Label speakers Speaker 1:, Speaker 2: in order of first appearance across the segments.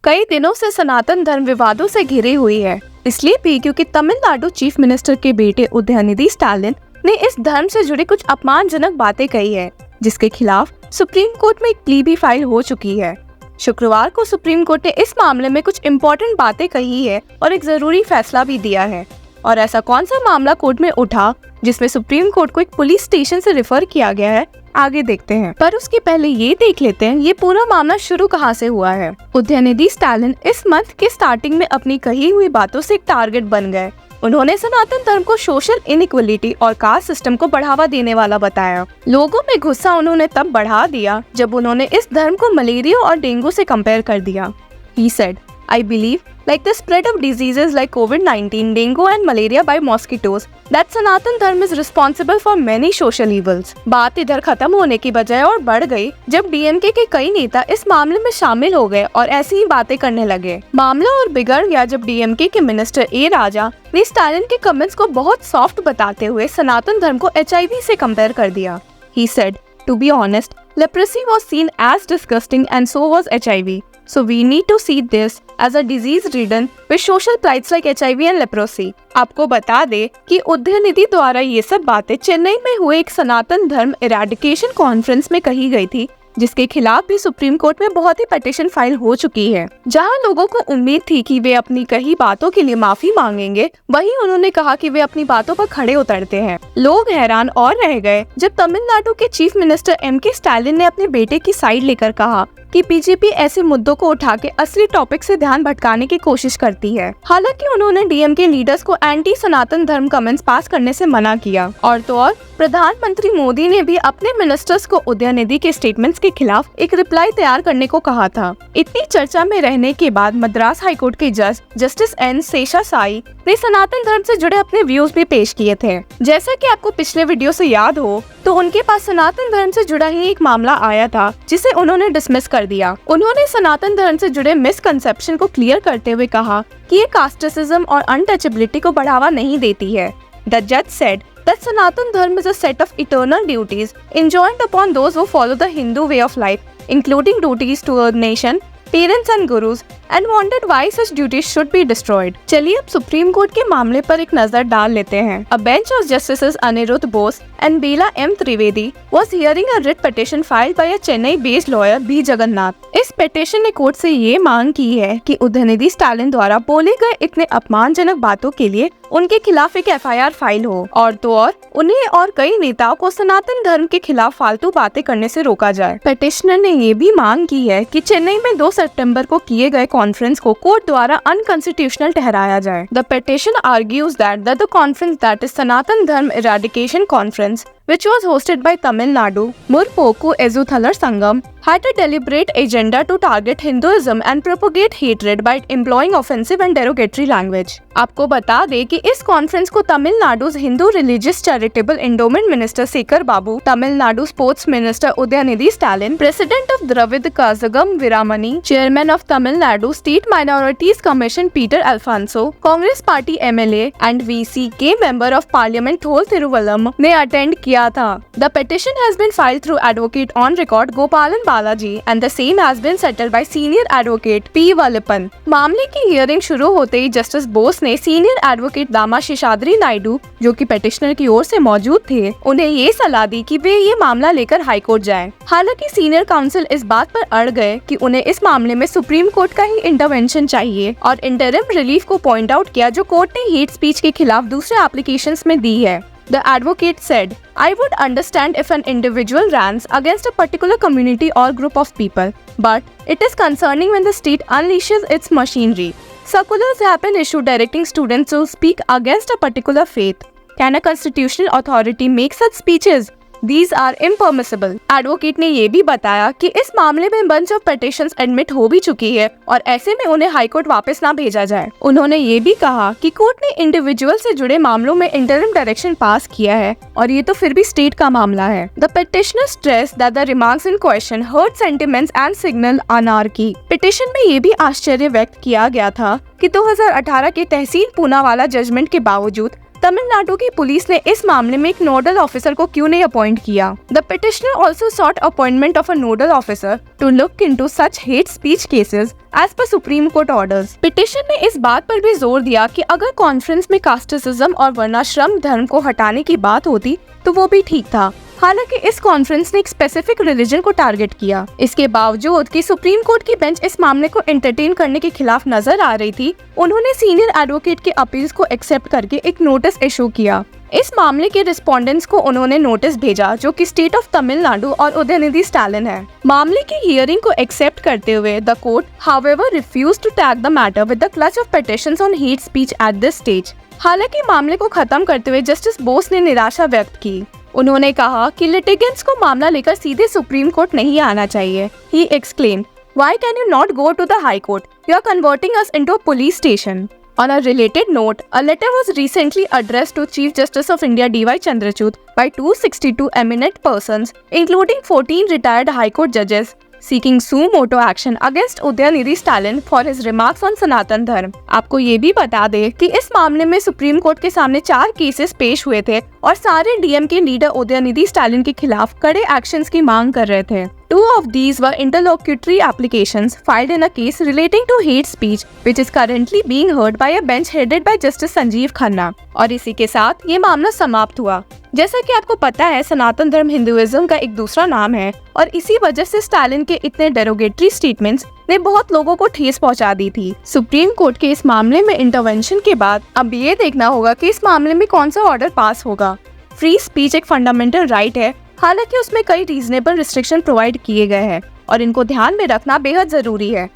Speaker 1: कई दिनों से सनातन धर्म विवादों से घिरी हुई है, इसलिए भी क्योंकि तमिलनाडु चीफ मिनिस्टर के बेटे उदयनिधि स्टालिन ने इस धर्म से जुड़ी कुछ अपमानजनक बातें कही है, जिसके खिलाफ सुप्रीम कोर्ट में एक प्ली भी फाइल हो चुकी है। शुक्रवार को सुप्रीम कोर्ट ने इस मामले में कुछ इम्पोर्टेंट बातें कही है और एक जरूरी फैसला भी दिया है। और ऐसा कौन सा मामला कोर्ट में उठा जिसमें सुप्रीम कोर्ट को एक पुलिस स्टेशन से रेफर किया गया है, आगे देखते हैं। पर उसके पहले ये देख लेते हैं ये पूरा मामला शुरू कहाँ से हुआ है। उदयनिधि स्टालिन इस मंथ के स्टार्टिंग में अपनी कही हुई बातों से एक टारगेट बन गए। उन्होंने सनातन धर्म को सोशल इनइक्वलिटी और कास्ट सिस्टम को बढ़ावा देने वाला बताया। लोगों में गुस्सा उन्होंने तब बढ़ा दिया जब उन्होंने इस धर्म को मलेरिया और डेंगू से कंपेयर कर दिया। He said, I believe, like the spread of diseases like COVID-19, dengue and malaria by mosquitoes, that Sanatan Dharma is responsible for many social evils. बात इधर खत्म होने की बजाय और बढ़ गई जब डीएमके के कई नेता इस मामले में शामिल हो गए और ऐसी ही बातें करने लगे। मामला और बिगड़ गया जब डीएमके के मिनिस्टर ए राजा ने स्टालिन के कमेंट्स को बहुत सॉफ्ट बताते हुए सनातन धर्म को HIV से कंपेयर कर दिया। He said, to be honest, leprosy was seen as disgusting and so was HIV. So we need to see this as a disease ridden with social plights like HIV and leprosy. आपको बता दे कि उदयनिधि द्वारा ये सब बातें चेन्नई में हुए एक सनातन धर्म इरेडिकेशन कॉन्फ्रेंस में कही गई थी, जिसके खिलाफ भी सुप्रीम कोर्ट में बहुत ही पिटीशन फाइल हो चुकी है। जहां लोगों को उम्मीद थी कि वे अपनी कही बातों के लिए माफी मांगेंगे, वहीं उन्होंने कहा कि वे अपनी बातों पर खड़े उतरते हैं। लोग हैरान और रह गए जब तमिलनाडु के चीफ मिनिस्टर M.K. स्टालिन ने अपने बेटे की साइड लेकर कहा कि बीजेपी ऐसे मुद्दों को उठा के असली टॉपिक से ध्यान भटकाने की कोशिश करती है। हालांकि उन्होंने डीएमके लीडर्स को एंटी सनातन धर्म कमेंट्स पास करने से मना किया। और तो और प्रधानमंत्री मोदी ने भी अपने मिनिस्टर्स को उदयनिधि के स्टेटमेंट्स के खिलाफ एक रिप्लाई तैयार करने को कहा था। इतनी चर्चा में रहने के बाद मद्रास हाईकोर्ट के जज जस्टिस एन शेषासाई ने सनातन धर्म से जुड़े अपने व्यूज भी पेश किए थे। जैसा कि आपको पिछले वीडियो से याद हो तो उनके पास सनातन धर्म से जुड़ा ही एक मामला आया था जिसे उन्होंने डिसमिस कर दिया। उन्होंने सनातन धर्म से जुड़े मिसकंसेप्शन को क्लियर करते हुए कहा कि ये कास्टिसिज्म और अनटचेबिलिटी को बढ़ावा नहीं देती है। द जज said that Sanatan Dharma is a set of eternal duties enjoined upon those who follow the Hindu way of life, including duties to a nation, parents and gurus, and wondered why such duties should be destroyed. चलिए अब supreme court के मामले पर एक नजर डाल लेते हैं। A bench of justices Anirudh Bose and Bela M. Trivedi was hearing a writ petition filed by a Chennai-based lawyer B. Jagannath. इस पिटीशन ने कोर्ट से ये मांग की है कि उदयनिधि स्टालिन द्वारा बोले गए इतने अपमानजनक बातों के लिए उनके खिलाफ एक FIR फाइल हो और तो और उन्हें और कई नेताओं को सनातन धर्म के खिलाफ फालतू बातें करने से रोका जाए। पिटिशनर ने ये भी मांग की है कि चेन्नई में 2 सितंबर को किए गए कॉन्फ्रेंस को कोर्ट द्वारा अनकॉन्स्टिट्यूशनल ठहराया जाए। The petition argues that the conference that is Sanatana Dharma eradication conference which was hosted by Tamil Nadu Murpokku Ezhuthalar Sangam had a deliberate agenda to target Hinduism and propagate hatred by employing offensive and derogatory language. आपको बता दे कि इस conference को Tamil Nadu Hindu religious charitable endowment minister Sekar Babu, Tamil Nadu sports minister Udhayanidhi Stalin, president of Dravidar Kazhagam Veeramani, chairman of Tamil Nadu state minorities commission Peter Alphonso, Congress party MLA and VCK member of parliament Thol Thiruvallam ने attend किया था। The petition has been filed through advocate on record Gopalan Balaji and the same has been settled by senior advocate P. Vallappan. मामले की hearing शुरू होते ही justice Bose ने senior advocate दामा शेषाद्री नायडू, जो कि पिटिशनर की ओर से मौजूद थे, उन्हें ये सलाह दी कि वे ये मामला लेकर हाईकोर्ट जाएं। हालांकि सीनियर काउंसिल इस बात पर अड़ गए कि उन्हें इस मामले में सुप्रीम कोर्ट का ही इंटरवेंशन चाहिए और इंटरिम रिलीफ को पॉइंट आउट किया जो कोर्ट ने हेट स्पीच के खिलाफ दूसरे एप्लीकेशंस में दी है। The advocate said, I would understand if an individual rants against a particular community or group of people, but it is concerning when the state unleashes its machinery. Circulars have been issued directing students to speak against a particular faith. Can a constitutional authority make such speeches? These are impermissible. Advocate ने ये भी बताया कि इस मामले में bunch of petitions admit हो भी चुकी है और ऐसे में उन्हें हाईकोर्ट वापस ना भेजा जाए। उन्होंने ये भी कहा कि कोर्ट ने इंडिविजुअल से जुड़े मामलों में इंटरिम डायरेक्शन पास किया है और ये तो फिर भी स्टेट का मामला है। The petitioner stress that the remarks in question hurt sentiments and signal anarchy. Petition में ये भी आश्चर्य व्यक्त किया गया था कि 2018 के तहसील पूनावाला जजमेंट के बावजूद तमिलनाडु की पुलिस ने इस मामले में एक नोडल ऑफिसर को क्यों नहीं अपॉइंट किया? The petitioner also sought appointment of a nodal officer to look into such hate speech cases as per supreme court orders. Petition ने इस बात पर भी जोर दिया कि अगर कॉन्फ्रेंस में कास्टिज्म और वर्णाश्रम धर्म को हटाने की बात होती तो वो भी ठीक था। हालांकि इस कॉन्फ्रेंस ने एक स्पेसिफिक रिलीजन को टारगेट किया। इसके बावजूद कि सुप्रीम कोर्ट की बेंच इस मामले को एंटरटेन करने के खिलाफ नजर आ रही थी, उन्होंने सीनियर एडवोकेट के अपील्स को एक्सेप्ट करके एक नोटिस इशू किया। इस मामले के रिस्पोंडेंट्स को उन्होंने नोटिस भेजा जो कि स्टेट ऑफ तमिलनाडु और उदयनिधि स्टालिन है। मामले की हियरिंग को एक्सेप्ट करते हुए the court however refused to tag the matter with the clutch of petitions on hate speech at this stage. हालांकि मामले को खत्म करते हुए जस्टिस बोस ने निराशा व्यक्त की। उन्होंने कहा कि लिटिगेंट्स को मामला लेकर सीधे सुप्रीम कोर्ट नहीं आना चाहिए। He exclaimed, "Why can you not go to the High Court? You are converting us into a police station." On a related note, a letter was recently addressed to Chief Justice of India D.Y. Chandrachud by 262 eminent persons, including 14 retired High Court judges, seeking suo motu action against Udayanidhi Stalin for his remarks on सनातन धर्म। आपको ये भी बता दे कि इस मामले में supreme court के सामने 4 केसेस पेश हुए थे और सारे डीएम के लीडर उदयनिधि स्टालिन के खिलाफ कड़े एक्शंस की मांग कर रहे थे। 2 of these were interlocutory applications filed in a case relating to hate speech, which is currently being heard by a bench headed by Justice Sanjeev Khanna। और इसी के साथ ये मामला समाप्त हुआ। जैसा कि आपको पता है, सनातन धर्म हिंदुइज्म का एक दूसरा नाम है और इसी वजह से स्टालिन के इतने डेरोगेटरी स्टेटमेंट्स ने बहुत लोगों को ठेस पहुंचा दी थी। सुप्रीम कोर्ट के इस मामले में इंटरवेंशन के बाद अब ये देखना होगा कि इस मामले में कौन सा ऑर्डर पास होगा। फ्री स्पीच एक फंडामेंटल राइट है, हालांकि उसमें कई रीजनेबल रिस्ट्रिक्शन प्रोवाइड किए गए हैं और इनको ध्यान में रखना बेहद जरूरी है।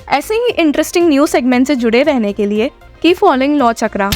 Speaker 1: ऐसे ही इंटरेस्टिंग न्यूज सेगमेंट से जुड़े रहने के लिए कीप फॉलोइंग लॉ चक्रा।